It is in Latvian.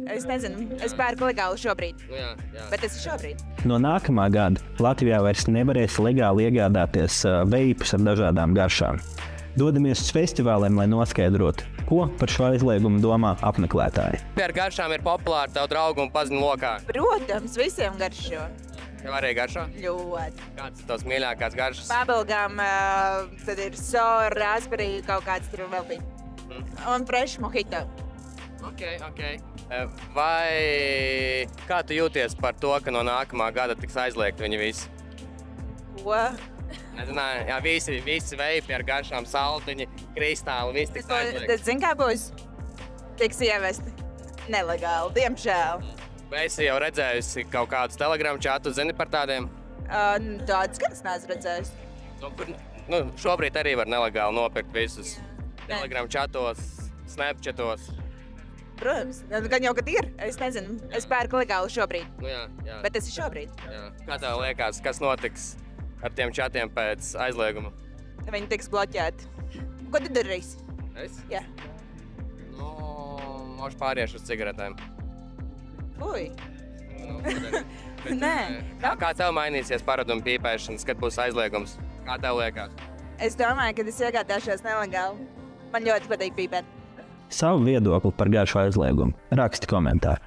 Es nezinu, es pērku legāli šobrīd. Jā. Bet tas ir šobrīd. No nākamā gada Latvijā vairs nevarēs legāli iegādāties veipus ar dažādām garšām. Dodamies uz festivāliem, lai noskaidrotu, ko par šo aizliegumu domā apmeklētāji. Ar garšām ir populāri tavu draugu un pazinu lokā. Protams, visiem garšo. Tev arī garšo? Ļoti. Kāds ir tavs mīļākās garšas? Bubblegum, tad ir sour, raspberry, kaut kāds tur vēl bija. Un fresh mojito. Ok. Vai kā tu jūties par to, ka no nākamā gada tiks aizliegt viņi visi? Ko? Nezināju, jā, visi veipi ar garšām, saltiņi, kristāli, visi tiks aizliegt. Tad zini, kā būs? Tiks ievesti nelegāli, diemžēl. Vai esi jau redzējusi kaut kādus Telegram čatus, zini par tādiem? Tādus, ka es neesmu redzējis. Šobrīd arī var nelegāli nopirkt visus Telegram čatos, Snapchatos. Protams, gan jau, kad ir. Es nezinu, es pērku legāli šobrīd. Jā. Bet tas ir šobrīd. Jā. Kā tev liekas, kas notiks ar tiem čatiem pēc aizlieguma? Viņi tiks bloķēti. Ko tu darīsi? Es? Jā. Možu pāriešu uz cigaretēm. Fui. Bet, Nē. Kā tev mainīsies paraduma pīpēšanas, kad būs aizliegums? Kā tev liekas? Es domāju, ka es iegādāšos nelegāli. Man ļoti patīk pīpēt. Savu viedokli par garšu aizliegumu raksti komentāru.